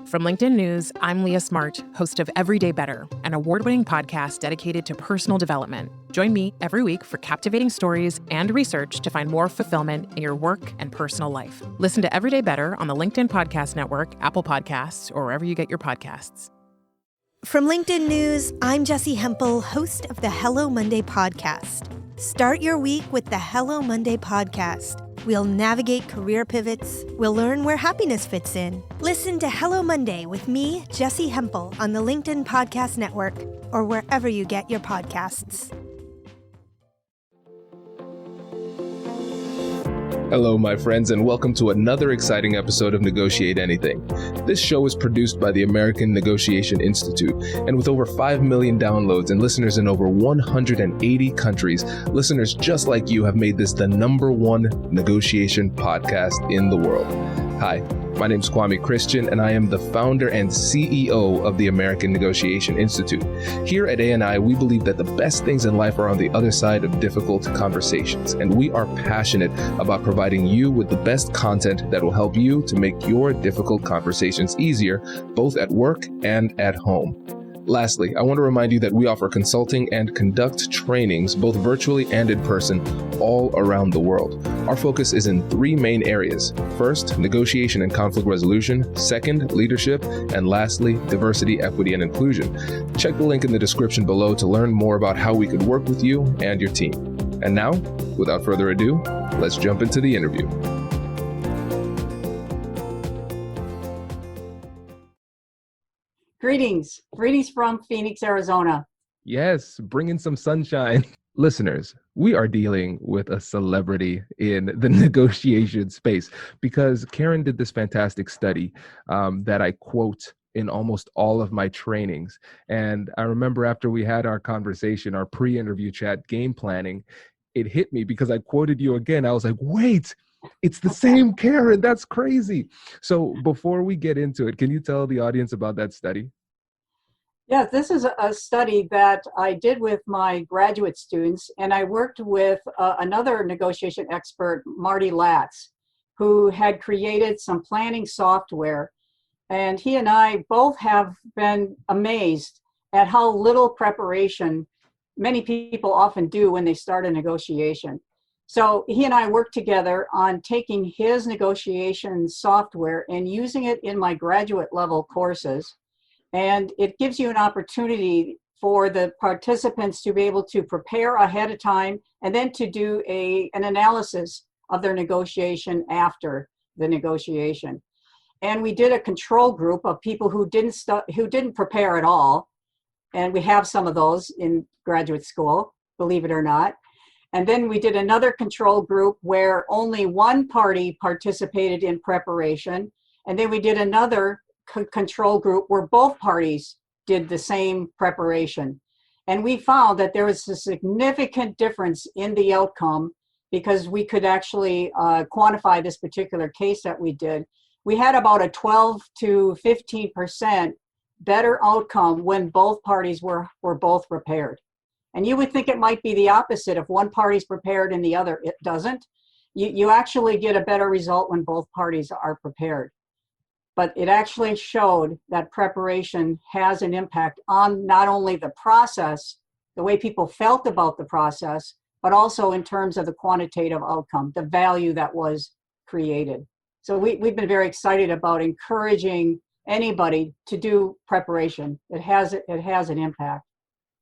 From LinkedIn News, I'm Leah Smart, host of Everyday Better, an award-winning podcast dedicated to personal development. Join me every week for captivating stories and research to find more fulfillment in your work and personal life. Listen to Everyday Better on the LinkedIn Podcast Network, Apple Podcasts, or wherever you get your podcasts. From LinkedIn News, I'm Jessie Hempel, host of the Hello Monday podcast. Start your week with the Hello Monday podcast. We'll navigate career pivots. We'll learn where happiness fits in. Listen to Hello Monday with me, Jessie Hempel, on the LinkedIn Podcast Network or wherever you get your podcasts. Hello, my friends, and welcome to another exciting episode of Negotiate Anything. This show is produced by the American Negotiation Institute, and with over 5 million downloads and listeners in over 180 countries, listeners just like you have made this the #1 negotiation podcast in the world. Hi, my name is Kwame Christian, and I am the founder and CEO of the American Negotiation Institute. Here at ANI, we believe that the best things in life are on the other side of difficult conversations, and we are passionate about providing you with the best content that will help you to make your difficult conversations easier, both at work and at home. Lastly, I want to remind you that we offer consulting and conduct trainings, both virtually and in person, all around the world. Our focus is in 3 main areas. First, negotiation and conflict resolution. Second, leadership. And lastly, diversity, equity, and inclusion. Check the link in the description below to learn more about how we could work with you and your team. And now, without further ado, let's jump into the interview. Greetings from Phoenix, Arizona. Yes, bring in some sunshine. Listeners, we are dealing with a celebrity in the negotiation space because Karen did this fantastic study that I quote in almost all of my trainings. And I remember after we had our conversation, our pre-interview chat, game planning, it hit me because I quoted you again. I was like, wait, it's the same Karen. That's crazy. So before we get into it, can you tell the audience about that study? Yeah, this is a study that I did with my graduate students, and I worked with another negotiation expert, Marty Latz, who had created some planning software. And he and I both have been amazed at how little preparation many people often do when they start a negotiation. So he and I worked together on taking his negotiation software and using it in my graduate level courses. And it gives you an opportunity for the participants to be able to prepare ahead of time and then to do an analysis of their negotiation after the negotiation. And we did a control group of people who didn't prepare at all. And we have some of those in graduate school, believe it or not. And then we did another control group where only one party participated in preparation. And then we did another control group where both parties did the same preparation. And we found that there was a significant difference in the outcome because we could actually quantify this particular case that we did. We had about a 12 to 15% better outcome when both parties were both prepared. And you would think it might be the opposite. If one party's prepared and the other it doesn't, you actually get a better result when both parties are prepared. But it actually showed that preparation has an impact on not only the process, the way people felt about the process, but also in terms of the quantitative outcome, the value that was created. So we've been very excited about encouraging anybody to do preparation. It has an impact.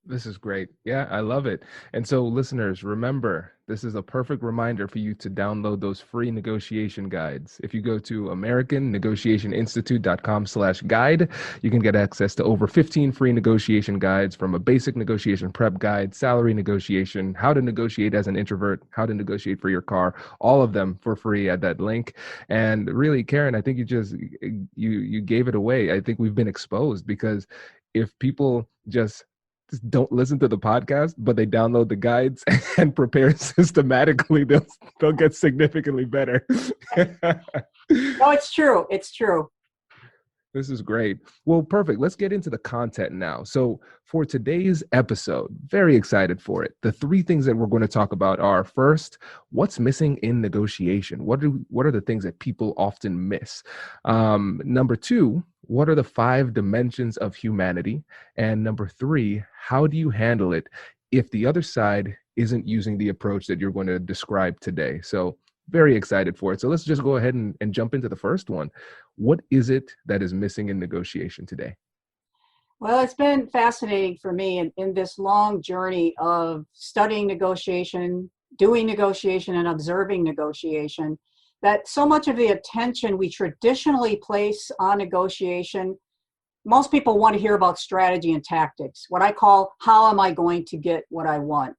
This is great. Yeah, I love it. And so listeners, remember, this is a perfect reminder for you to download those free negotiation guides. If you go to americannegotiationinstitute.com/guide, you can get access to over 15 free negotiation guides, from a basic negotiation prep guide, salary negotiation, how to negotiate as an introvert, how to negotiate for your car, all of them for free at that link. And really, Karen, I think you gave it away. I think we've been exposed because if people just don't listen to the podcast, but they download the guides and prepare systematically, they'll get significantly better. No, it's true. It's true. This is great. Well, perfect. Let's get into the content now. So for today's episode, very excited for it. The 3 things that we're going to talk about are, first, what's missing in negotiation? What are the things that people often miss? Number 2, what are the 5 dimensions of humanity? And number 3, how do you handle it if the other side isn't using the approach that you're going to describe today? So very excited for it. So let's just go ahead and jump into the first one. What is it that is missing in negotiation today? Well, it's been fascinating for me in this long journey of studying negotiation, doing negotiation, and observing negotiation, that so much of the attention we traditionally place on negotiation, most people want to hear about strategy and tactics, what I call, how am I going to get what I want?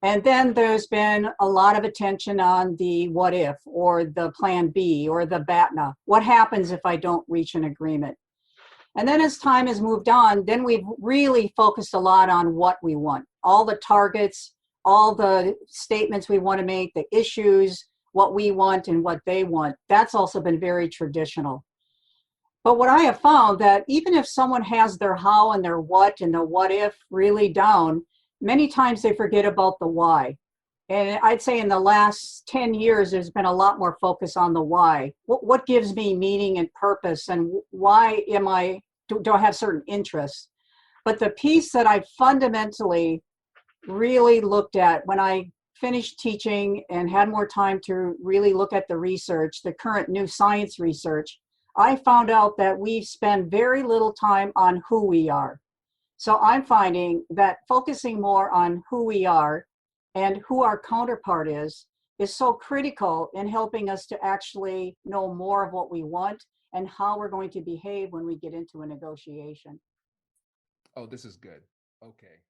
And then there's been a lot of attention on the what if, or the plan B, or the BATNA. What happens if I don't reach an agreement? And then as time has moved on, then we've really focused a lot on what we want. All the targets, all the statements we want to make, the issues, what we want and what they want. That's also been very traditional. But what I have found that even if someone has their how and their what and the what if really down, many times they forget about the why. And I'd say in the last 10 years, there's been a lot more focus on the why. What gives me meaning and purpose, and why do I have certain interests? But the piece that I fundamentally really looked at when I finished teaching and had more time to really look at the research, the current new science research, I found out that we spend very little time on who we are. So I'm finding that focusing more on who we are and who our counterpart is so critical in helping us to actually know more of what we want and how we're going to behave when we get into a negotiation. Oh, this is good. Okay.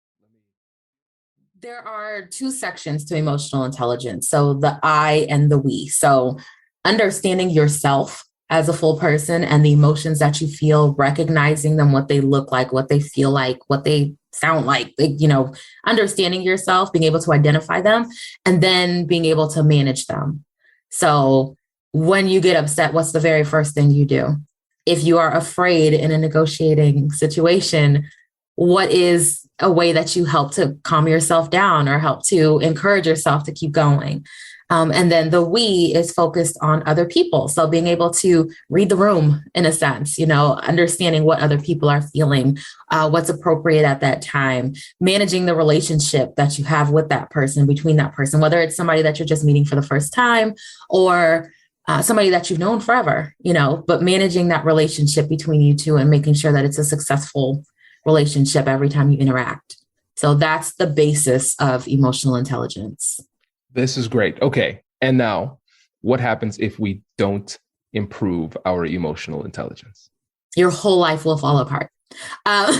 There are 2 sections to emotional intelligence. So the I and the we. So understanding yourself as a full person and the emotions that you feel, recognizing them, what they look like, what they feel like, what they sound like, understanding yourself, being able to identify them, and then being able to manage them. So when you get upset, what's the very first thing you do? If you are afraid in a negotiating situation, what is a way that you help to calm yourself down or help to encourage yourself to keep going? And then the we is focused on other people. So being able to read the room in a sense, understanding what other people are feeling, what's appropriate at that time, managing the relationship that you have with that person, between that person, whether it's somebody that you're just meeting for the first time or somebody that you've known forever, but managing that relationship between you two and making sure that it's a successful relationship every time you interact. So that's the basis of emotional intelligence. This is great. Okay. And now, what happens if we don't improve our emotional intelligence? Your whole life will fall apart. EQ,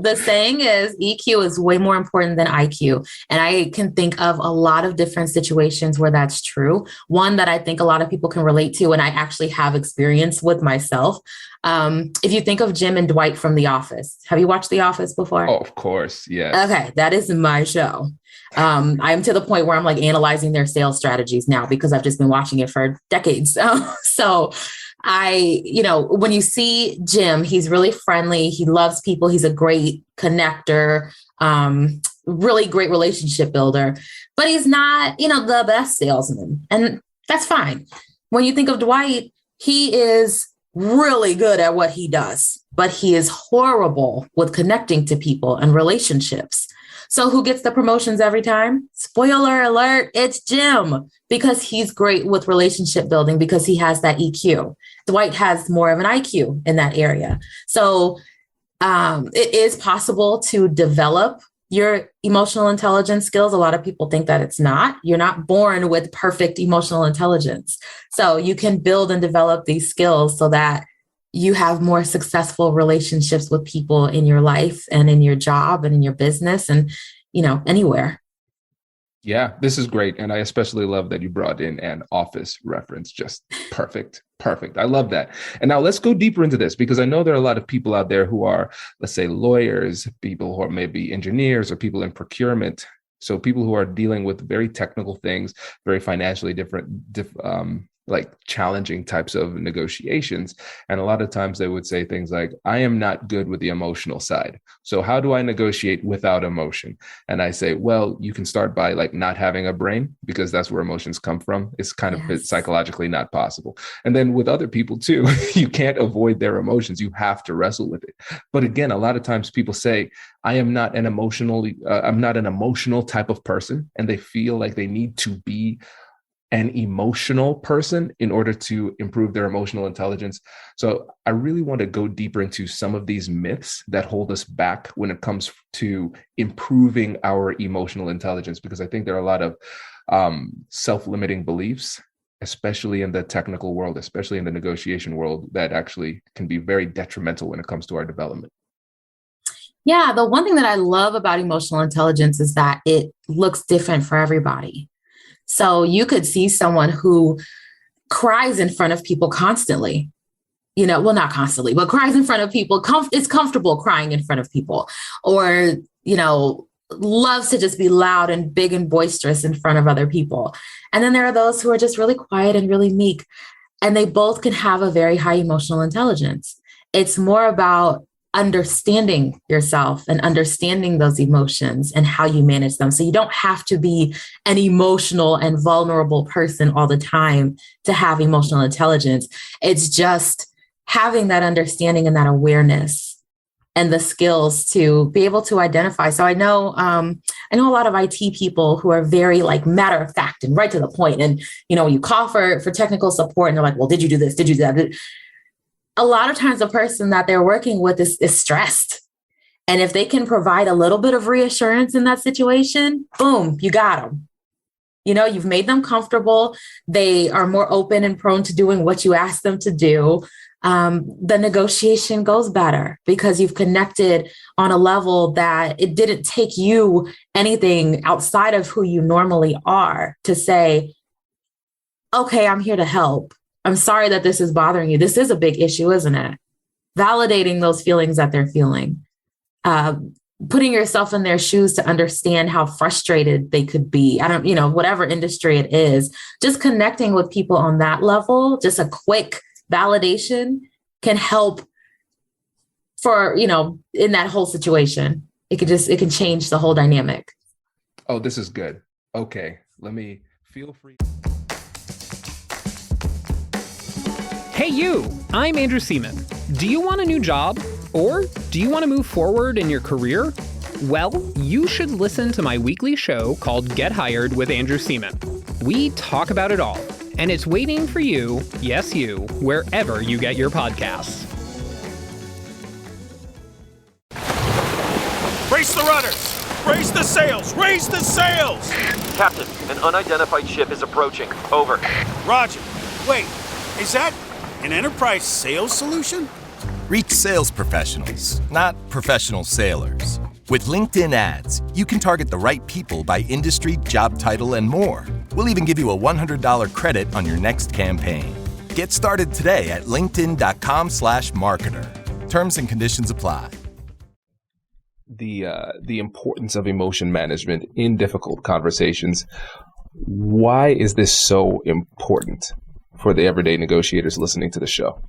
the saying is EQ is way more important than IQ. And I can think of a lot of different situations where that's true. One that I think a lot of people can relate to, and I actually have experience with myself. If you think of Jim and Dwight from The Office, have you watched The Office before? Oh, of course. Yes. Okay. That is my show. I'm to the point where I'm like analyzing their sales strategies now because I've just been watching it for decades. So when you see Jim, he's really friendly. He loves people. He's a great connector, really great relationship builder, but he's not, the best salesman. And that's fine. When you think of Dwight, he is really good at what he does, but he is horrible with connecting to people and relationships. So who gets the promotions every time? Spoiler alert, it's Jim, because he's great with relationship building because he has that EQ. Dwight has more of an IQ in that area. So it is possible to develop your emotional intelligence skills. A lot of people think that it's not. You're not born with perfect emotional intelligence. So you can build and develop these skills so that you have more successful relationships with people in your life and in your job and in your business and, anywhere. Yeah, this is great. And I especially love that you brought in an Office reference. Just perfect. Perfect. I love that. And now let's go deeper into this, because I know there are a lot of people out there who are, let's say, lawyers, people who are maybe engineers or people in procurement. So people who are dealing with very technical things, very financially like challenging types of negotiations. And a lot of times they would say things like, I am not good with the emotional side. So how do I negotiate without emotion? And I say, well, you can start by like not having a brain, because that's where emotions come from. It's kind of psychologically not possible. And then with other people too, you can't avoid their emotions. You have to wrestle with it. But again, a lot of times people say, I'm not an emotional type of person. And they feel like they need to be an emotional person in order to improve their emotional intelligence. So I really want to go deeper into some of these myths that hold us back when it comes to improving our emotional intelligence, because I think there are a lot of self-limiting beliefs, especially in the technical world, especially in the negotiation world, that actually can be very detrimental when it comes to our development. Yeah, the one thing that I love about emotional intelligence is that it looks different for everybody. So you could see someone who cries in front of people constantly, well, not constantly, but cries in front of people, is comfortable crying in front of people, or, loves to just be loud and big and boisterous in front of other people. And then there are those who are just really quiet and really meek, and they both can have a very high emotional intelligence. It's more about understanding yourself and understanding those emotions and how you manage them. So you don't have to be an emotional and vulnerable person all the time to have emotional intelligence. It's just having that understanding and that awareness and the skills to be able to identify. So I know a lot of IT people who are very like matter of fact and right to the point. And, you call for technical support and they're like, well, did you do this? Did you do that? A lot of times the person that they're working with is stressed. And if they can provide a little bit of reassurance in that situation, boom, you got them. You've made them comfortable. They are more open and prone to doing what you ask them to do. The negotiation goes better because you've connected on a level that it didn't take you anything outside of who you normally are to say, okay, I'm here to help. I'm sorry that this is bothering you. This is a big issue, isn't it? Validating those feelings that they're feeling, putting yourself in their shoes to understand how frustrated they could be. Whatever industry it is, just connecting with people on that level, just a quick validation can help for, in that whole situation. It can change the whole dynamic. Oh, this is good. Okay. Feel free. Hey you, I'm Andrew Seaman. Do you want a new job? Or do you want to move forward in your career? Well, you should listen to my weekly show called Get Hired with Andrew Seaman. We talk about it all, and it's waiting for you, yes you, wherever you get your podcasts. Brace the rudders! Raise the sails! Raise the sails! Captain, an unidentified ship is approaching. Over. Roger. Wait, is that an enterprise sales solution? Reach sales professionals, not professional sailors. With LinkedIn ads, you can target the right people by industry, job title, and more. We'll even give you a $100 credit on your next campaign. Get started today at linkedin.com/marketer. Terms and conditions apply. The importance of emotion management in difficult conversations. Why is this so important for the everyday negotiators listening to the show?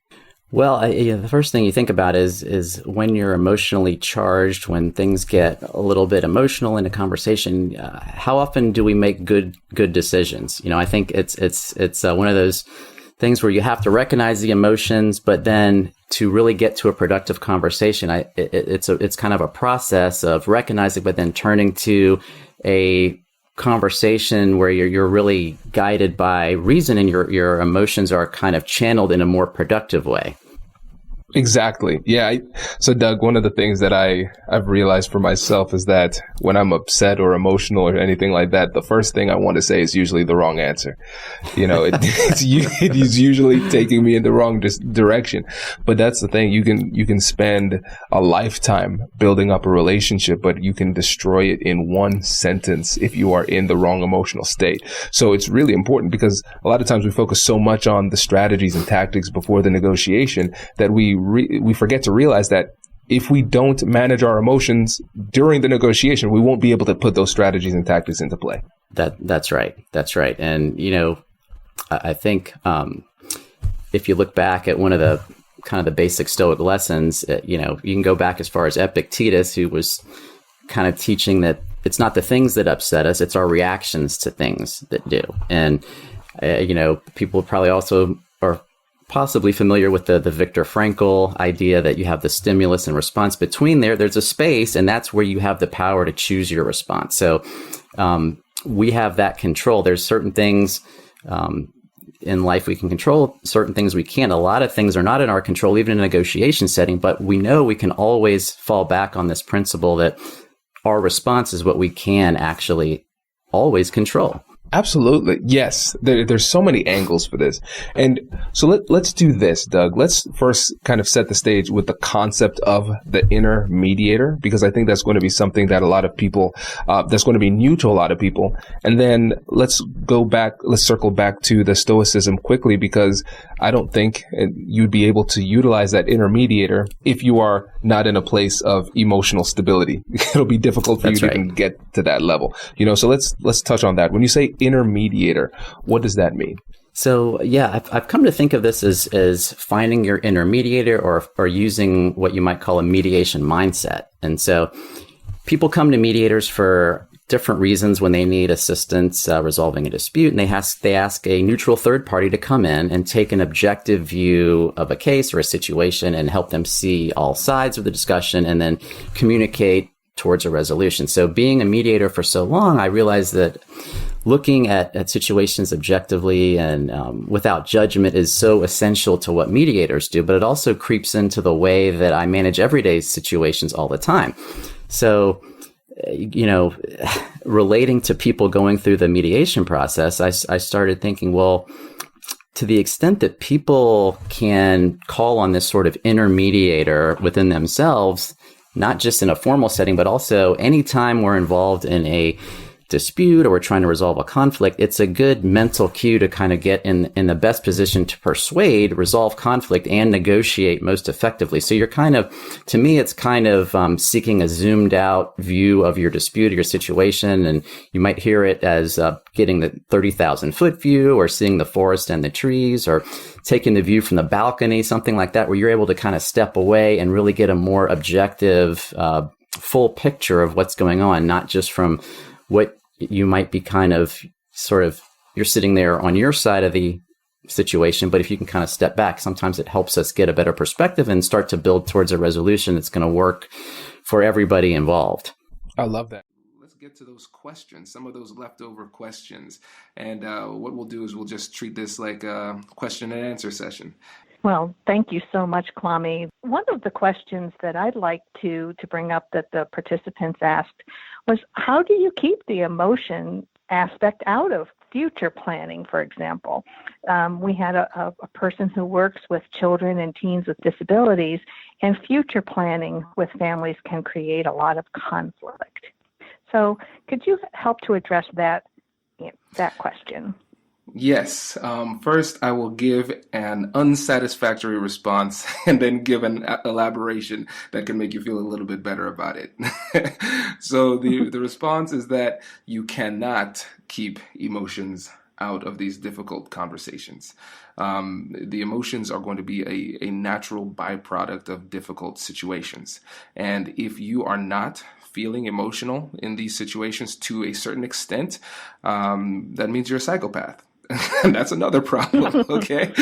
Well, the first thing you think about is when you're emotionally charged, when things get a little bit emotional in a conversation, how often do we make good decisions? I think it's one of those things where you have to recognize the emotions, but then to really get to a productive conversation, it's kind of a process of recognizing, but then turning to a conversation where you're really guided by reason and your emotions are kind of channeled in a more productive way. Exactly. Yeah. So Doug, one of the things that I've realized for myself is that when I'm upset or emotional or anything like that, the first thing I want to say is usually the wrong answer. It's usually taking me in the wrong direction. But that's the thing. You can spend a lifetime building up a relationship, but you can destroy it in one sentence if you are in the wrong emotional state. So it's really important because a lot of times we focus so much on the strategies and tactics before the negotiation that we forget to realize that if we don't manage our emotions during the negotiation, we won't be able to put those strategies and tactics into play. That's right. And, I think if you look back at one of the kind of the basic Stoic lessons, you can go back as far as Epictetus, who was kind of teaching that it's not the things that upset us, it's our reactions to things that do. And, people probably also are possibly familiar with the Viktor Frankl idea that you have the stimulus and response. Between there's a space, and that's where you have the power to choose your response. So we have that control. There's certain things in life we can control, certain things we can't. A lot of things are not in our control, even in a negotiation setting, but we know we can always fall back on this principle that our response is what we can actually always control. Absolutely. Yes. There's so many angles for this. And so let's do this, Doug. Let's first kind of set the stage with the concept of the inner mediator, because I think that's going to be something that a lot of people, that's going to be new to a lot of people. And then let's circle back to the Stoicism quickly, because I don't think you'd be able to utilize that inner mediator if you are not in a place of emotional stability. It'll be difficult for you to even get to that level. So let's touch on that. When you say inner mediator, what does that mean? So, yeah, I've come to think of this as finding your inner mediator, or using what you might call a mediation mindset. And so people come to mediators for different reasons when they need assistance resolving a dispute, and they ask a neutral third party to come in and take an objective view of a case or a situation and help them see all sides of the discussion and then communicate towards a resolution. So being a mediator for so long, I realized that looking at situations objectively and without judgment is so essential to what mediators do, but it also creeps into the way that I manage everyday situations all the time. So, relating to people going through the mediation process, I started thinking, well, to the extent that people can call on this sort of inner mediator within themselves, not just in a formal setting, but also anytime we're involved in a dispute or we're trying to resolve a conflict, it's a good mental cue to kind of get in the best position to persuade, resolve conflict, and negotiate most effectively. So you're to me, it's kind of seeking a zoomed out view of your dispute or your situation. And you might hear it as getting the 30,000 foot view, or seeing the forest and the trees, or taking the view from the balcony, something like that, where you're able to kind of step away and really get a more objective, full picture of what's going on, not just from what you might be you're sitting there on your side of the situation, but if you can kind of step back, sometimes it helps us get a better perspective and start to build towards a resolution that's going to work for everybody involved. I love that. Let's get to those questions, some of those leftover questions. And what we'll do is we'll just treat this like a question and answer session. Well, thank you so much, Kwame. One of the questions that I'd like to bring up that the participants asked was, how do you keep the emotion aspect out of future planning, for example? We had a person who works with children and teens with disabilities, and future planning with families can create a lot of conflict. So could you help to address that question? Yes. First, I will give an unsatisfactory response and then give an elaboration that can make you feel a little bit better about it. So the response is that you cannot keep emotions out of these difficult conversations. The emotions are going to be a natural byproduct of difficult situations. And if you are not feeling emotional in these situations to a certain extent, that means you're a psychopath. That's another problem, okay?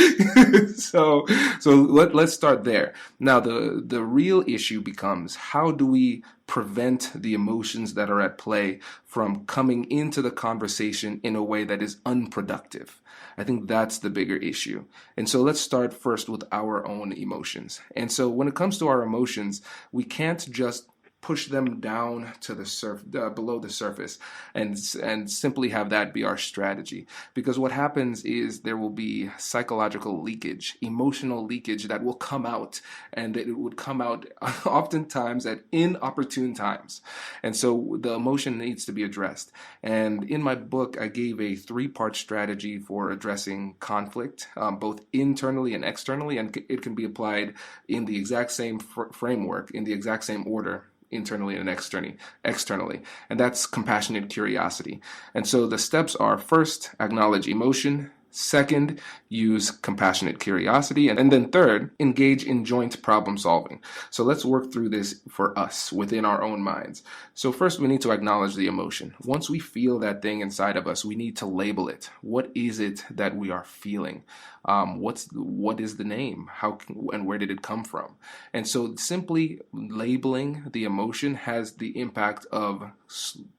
So let's start there. Now, the real issue becomes, how do we prevent the emotions that are at play from coming into the conversation in a way that is unproductive? I think that's the bigger issue. And so let's start first with our own emotions. And so when it comes to our emotions, we can't just push them down to the below the surface and simply have that be our strategy. Because what happens is there will be psychological leakage, emotional leakage that will come out, and it would come out oftentimes at inopportune times. And so the emotion needs to be addressed. And in my book, I gave a 3-part strategy for addressing conflict, both internally and externally, and it can be applied in the exact same framework, in the exact same order, internally and externally. And that's compassionate curiosity. And so the steps are: first, acknowledge emotion; Second, use compassionate curiosity. And then third, engage in joint problem solving. So let's work through this for us within our own minds. So first, we need to acknowledge the emotion. Once we feel that thing inside of us, we need to label it. What is it that we are feeling? What is the name? And where did it come from? And so simply labeling the emotion has the impact of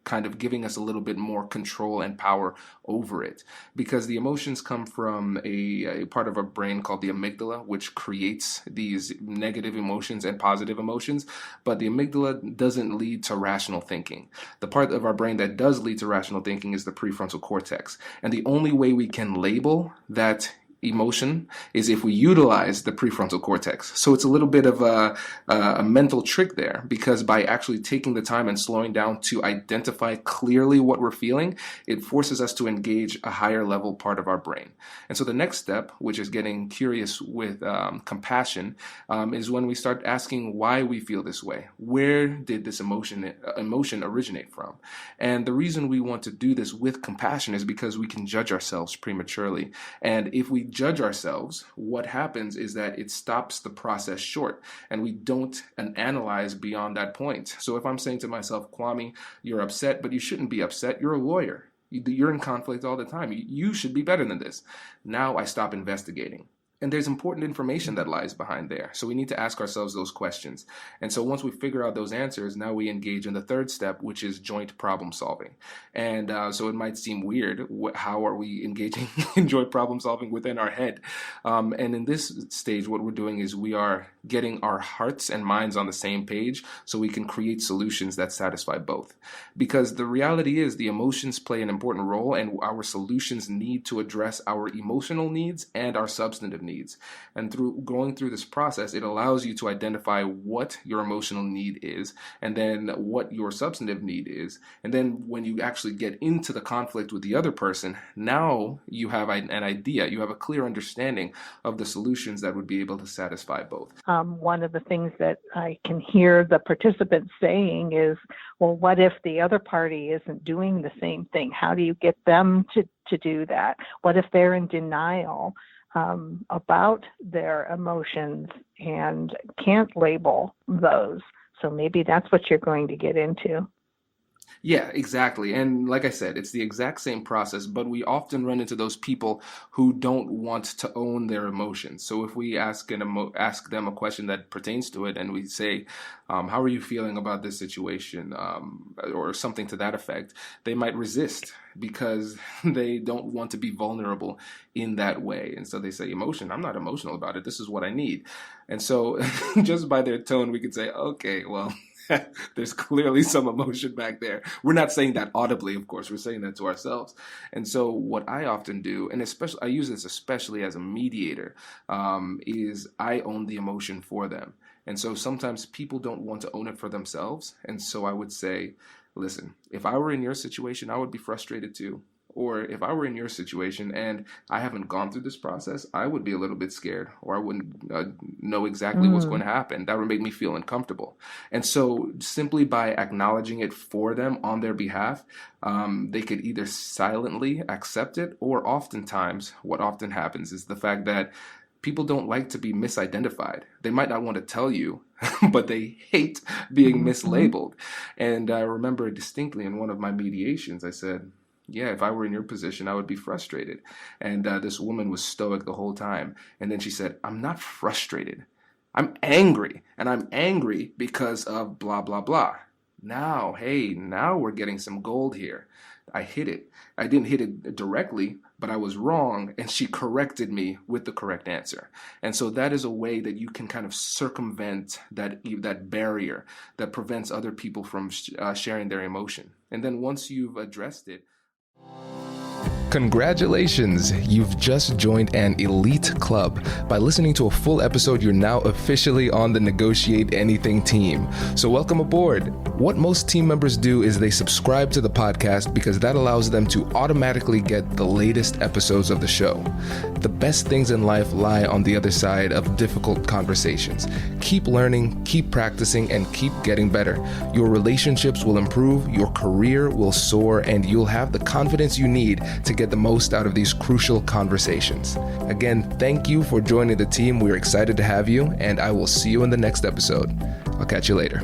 kind of giving us a little bit more control and power over it, because the emotions come from a part of our brain called the amygdala, which creates these negative emotions and positive emotions. But the amygdala doesn't lead to rational thinking. The part of our brain that does lead to rational thinking is the prefrontal cortex. And the only way we can label that emotion is if we utilize the prefrontal cortex. So it's a little bit of a mental trick there, because by actually taking the time and slowing down to identify clearly what we're feeling, it forces us to engage a higher level part of our brain. And so the next step, which is getting curious with compassion, is when we start asking why we feel this way. Where did this emotion originate from? And the reason we want to do this with compassion is because we can judge ourselves prematurely. And if we judge ourselves, what happens is that it stops the process short, and we don't analyze beyond that point. So if I'm saying to myself, Kwame, you're upset, but you shouldn't be upset. You're a lawyer. You're in conflict all the time. You should be better than this. Now I stop investigating. And there's important information that lies behind there. So we need to ask ourselves those questions. And so once we figure out those answers, now we engage in the third step, which is joint problem solving. And so it might seem weird. How are we engaging in joint problem solving within our head? And in this stage, what we're doing is we are getting our hearts and minds on the same page so we can create solutions that satisfy both. Because the reality is the emotions play an important role, and our solutions need to address our emotional needs and our substantive needs. And through going through this process, it allows you to identify what your emotional need is, and then what your substantive need is. And then when you actually get into the conflict with the other person, now you have an idea, you have a clear understanding of the solutions that would be able to satisfy both. One of the things that I can hear the participants saying is, well, what if the other party isn't doing the same thing? How do you get them to do that? What if they're in denial about their emotions and can't label those? So maybe that's what you're going to get into. Yeah, exactly. And like I said, it's the exact same process, but we often run into those people who don't want to own their emotions. So if we ask them a question that pertains to it, and we say, how are you feeling about this situation, or something to that effect, they might resist because they don't want to be vulnerable in that way. And so they say, emotion, I'm not emotional about it. This is what I need. And so just by their tone, we could say, okay, well, there's clearly some emotion back there. We're not saying that audibly, of course. We're saying that to ourselves. And so what I often do, and especially I use this especially as a mediator, is I own the emotion for them. And so sometimes people don't want to own it for themselves. And so I would say, listen, if I were in your situation, I would be frustrated too. Or if I were in your situation and I haven't gone through this process, I would be a little bit scared, or I wouldn't know exactly what's going to happen. That would make me feel uncomfortable. And so simply by acknowledging it for them on their behalf, they could either silently accept it, or oftentimes what often happens is the fact that people don't like to be misidentified. They might not want to tell you, but they hate being mislabeled. And I remember distinctly in one of my mediations, I said, yeah, if I were in your position, I would be frustrated. And this woman was stoic the whole time. And then she said, I'm not frustrated. I'm angry. And I'm angry because of blah, blah, blah. Now we're getting some gold here. I hit it. I didn't hit it directly, but I was wrong. And she corrected me with the correct answer. And so that is a way that you can kind of circumvent that barrier that prevents other people from sharing their emotion. And then once you've addressed it, Congratulations! You've just joined an elite club. By listening to a full episode, you're now officially on the Negotiate Anything team. So welcome aboard. What most team members do is they subscribe to the podcast because that allows them to automatically get the latest episodes of the show. The best things in life lie on the other side of difficult conversations. Keep learning, keep practicing, and keep getting better. Your relationships will improve, your career will soar, and you'll have the confidence you need to get get the most out of these crucial conversations. Again, thank you for joining the team. We're excited to have you, and I will see you in the next episode. I'll catch you later.